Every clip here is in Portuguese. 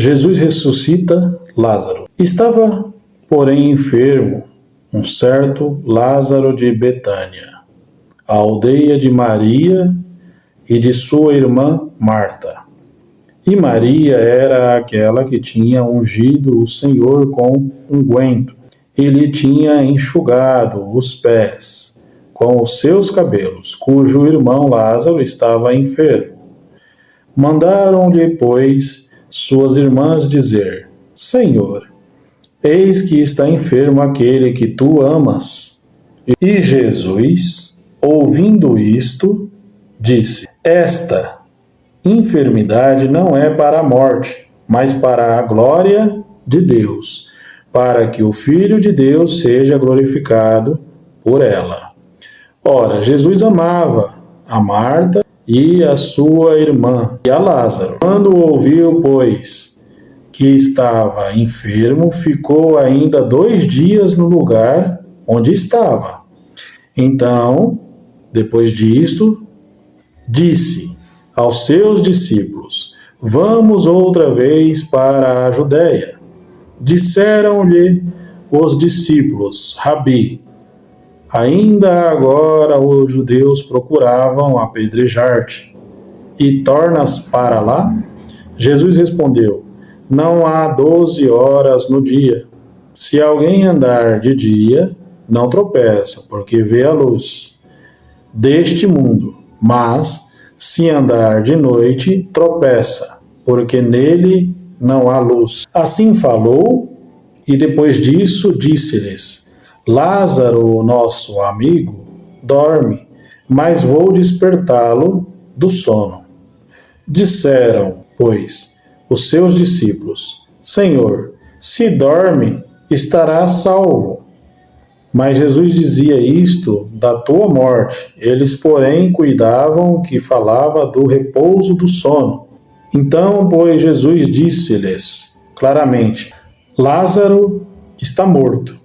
Jesus ressuscita Lázaro. Estava, porém, enfermo um certo Lázaro de Betânia, a aldeia de Maria e de sua irmã Marta. E Maria era aquela que tinha ungido o Senhor com unguento, e lhe tinha enxugado os pés com os seus cabelos, cujo irmão Lázaro estava enfermo. Mandaram-lhe, pois, suas irmãs dizer: Senhor, eis que está enfermo aquele que tu amas. E Jesus, ouvindo isto, disse: Esta enfermidade não é para a morte, mas para a glória de Deus, para que o Filho de Deus seja glorificado por ela. Ora, Jesus amava a Marta e a sua irmã e a Lázaro. Quando ouviu, pois, que estava enfermo, ficou ainda 2 dias no lugar onde estava. Então, depois disto, disse aos seus discípulos: Vamos outra vez para a Judéia. Disseram-lhe os discípulos: Rabi, ainda agora os judeus procuravam apedrejar-te, e tornas para lá? Jesus respondeu: Não há 12 horas no dia. Se alguém andar de dia, não tropeça, porque vê a luz deste mundo. Mas, se andar de noite, tropeça, porque nele não há luz. Assim falou, e depois disso disse-lhes: Lázaro, nosso amigo, dorme, mas vou despertá-lo do sono. Disseram, pois, os seus discípulos: Senhor, se dorme, estará salvo. Mas Jesus dizia isto da tua morte. Eles, porém, cuidavam que falava do repouso do sono. Então, pois, Jesus disse-lhes claramente: Lázaro está morto,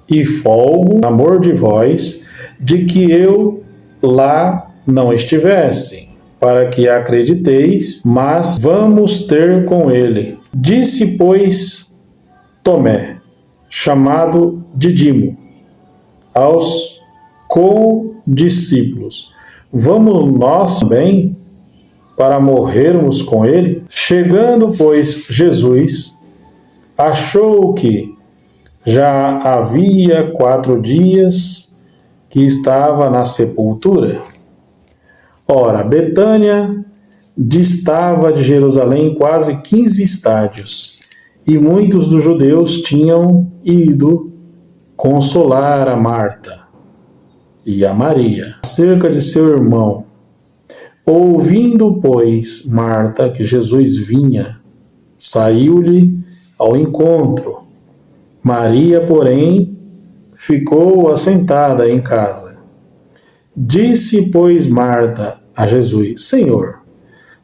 e folgo amor de vós de que eu lá não estivesse, para que acrediteis, mas vamos ter com ele. Disse, pois, Tomé, chamado Didimo, aos condiscípulos: Vamos nós também para morrermos com ele? Chegando, pois, Jesus, achou que já havia 4 dias que estava na sepultura. Ora, Betânia distava de Jerusalém quase 15 estádios, e muitos dos judeus tinham ido consolar a Marta e a Maria acerca de seu irmão. Ouvindo, pois, Marta que Jesus vinha, saiu-lhe ao encontro. Maria, porém, ficou assentada em casa. Disse, pois, Marta a Jesus: Senhor,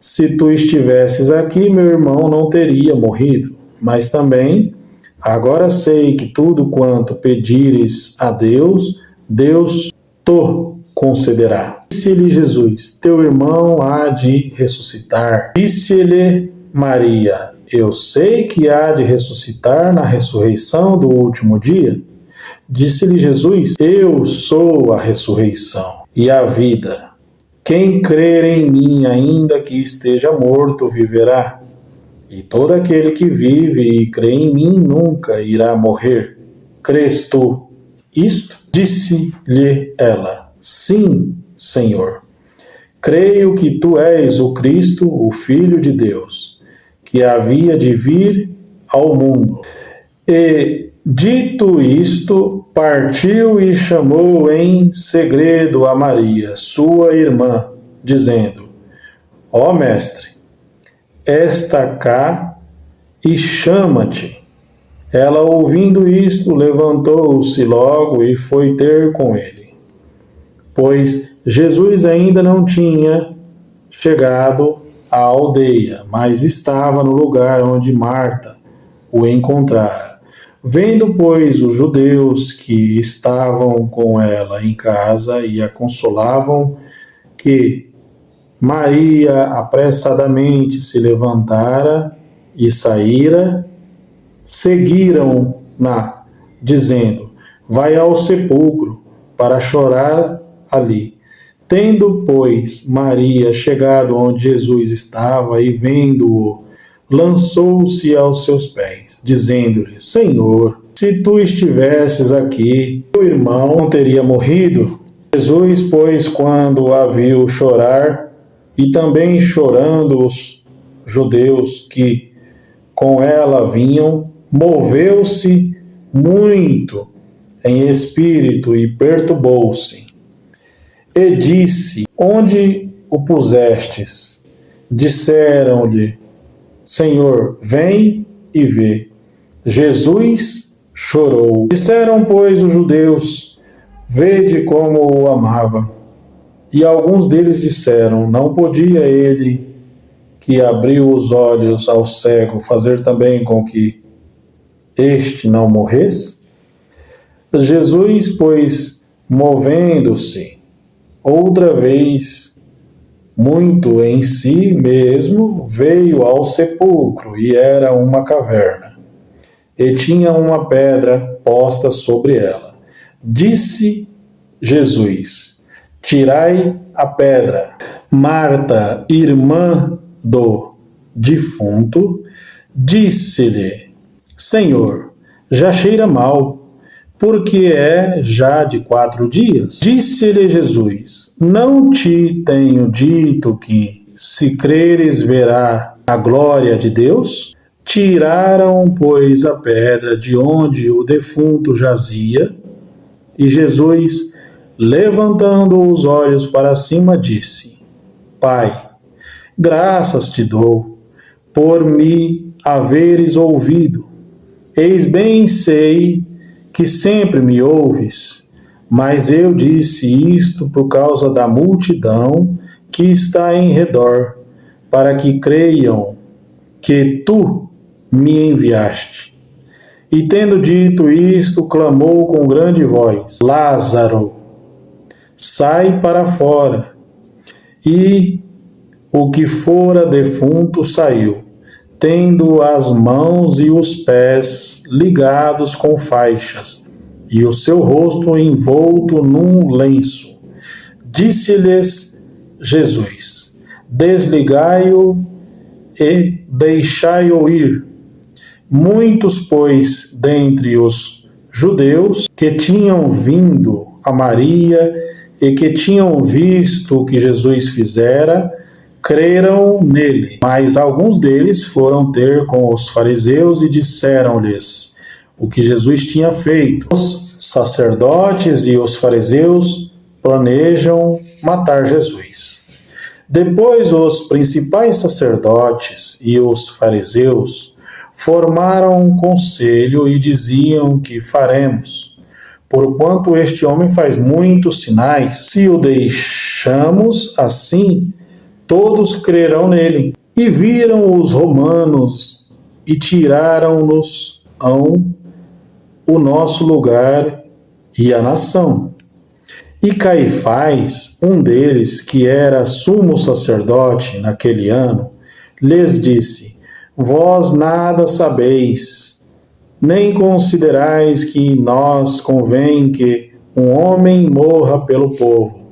se tu estivesses aqui, meu irmão não teria morrido. Mas também, agora sei que tudo quanto pedires a Deus, Deus te concederá. Disse-lhe Jesus: Teu irmão há de ressuscitar. Disse-lhe Maria: Eu sei que há de ressuscitar na ressurreição do último dia. Disse-lhe Jesus: Eu sou a ressurreição e a vida. Quem crer em mim, ainda que esteja morto, viverá. E todo aquele que vive e crê em mim nunca irá morrer. Crês tu isto? Disse-lhe ela: Sim, Senhor. Creio que tu és o Cristo, o Filho de Deus, que havia de vir ao mundo. E, dito isto, partiu e chamou em segredo a Maria, sua irmã, dizendo: Ó Mestre, esta cá e chama-te. Ela, ouvindo isto, levantou-se logo e foi ter com ele, pois Jesus ainda não tinha chegado à aldeia, mas estava no lugar onde Marta o encontrara. Vendo, pois, os judeus que estavam com ela em casa e a consolavam, que Maria apressadamente se levantara e saíra, seguiram-na, dizendo: vai ao sepulcro para chorar ali. Tendo, pois, Maria chegado onde Jesus estava e vendo-o, lançou-se aos seus pés, dizendo-lhe: Senhor, se tu estivesses aqui, meu irmão não teria morrido. Jesus, pois, quando a viu chorar, e também chorando os judeus que com ela vinham, moveu-se muito em espírito e perturbou-se. E disse: onde o pusestes? Disseram-lhe: Senhor, vem e vê. Jesus chorou. Disseram, pois, os judeus: vede como o amava. E alguns deles disseram: não podia ele, que abriu os olhos ao cego, fazer também com que este não morresse? Jesus, pois, movendo-se outra vez, muito em si mesmo, veio ao sepulcro, e era uma caverna, e tinha uma pedra posta sobre ela. Disse Jesus: tirai a pedra. Marta, irmã do defunto, disse-lhe: Senhor, já cheira mal, porque é já de 4 dias. Disse-lhe Jesus: não te tenho dito que, se creres, verá a glória de Deus? Tiraram, pois, a pedra de onde o defunto jazia, e Jesus, levantando os olhos para cima, disse: Pai, graças te dou por me haveres ouvido. Eis bem sei que sempre me ouves, mas eu disse isto por causa da multidão que está em redor, para que creiam que tu me enviaste. E tendo dito isto, clamou com grande voz: Lázaro, sai para fora. E o que fora defunto saiu, tendo as mãos e os pés ligados com faixas, e o seu rosto envolto num lenço. Disse-lhes Jesus: desligai-o e deixai-o ir. Muitos, pois, dentre os judeus que tinham vindo a Maria e que tinham visto o que Jesus fizera, creram nele. Mas alguns deles foram ter com os fariseus e disseram-lhes o que Jesus tinha feito. Os sacerdotes e os fariseus planejam matar Jesus. Depois os principais sacerdotes e os fariseus formaram um conselho e diziam: que faremos? Porquanto este homem faz muitos sinais, se o deixamos assim, todos crerão nele. E viram os romanos e tiraram-nos o nosso lugar e a nação. E Caifás, um deles, que era sumo sacerdote naquele ano, lhes disse: vós nada sabeis, nem considerais que nós convém que um homem morra pelo povo,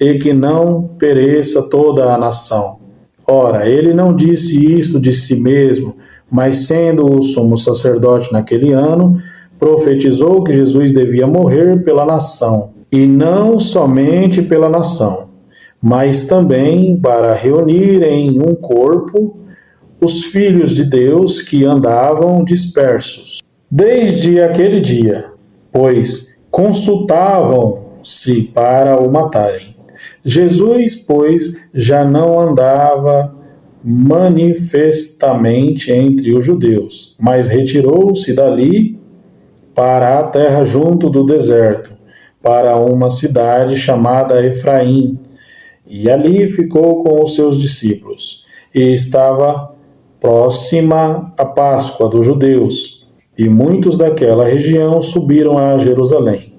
e que não pereça toda a nação. Ora, ele não disse isto de si mesmo, mas sendo o sumo sacerdote naquele ano, profetizou que Jesus devia morrer pela nação, e não somente pela nação, mas também para reunir em um corpo os filhos de Deus que andavam dispersos. Desde aquele dia, pois, consultavam-se para o matarem. Jesus, pois, já não andava manifestamente entre os judeus, mas retirou-se dali para a terra junto do deserto, para uma cidade chamada Efraim, e ali ficou com os seus discípulos. E estava próxima a Páscoa dos judeus, e muitos daquela região subiram a Jerusalém,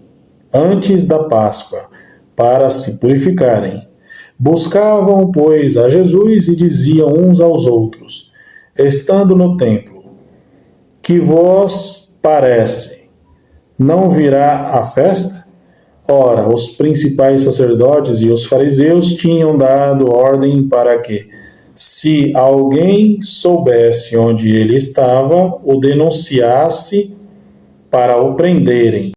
antes da Páscoa, para se purificarem. Buscavam, pois, a Jesus e diziam uns aos outros: estando no templo, que vos parece? Não virá a festa? Ora, os principais sacerdotes e os fariseus tinham dado ordem para que, se alguém soubesse onde ele estava, o denunciasse para o prenderem.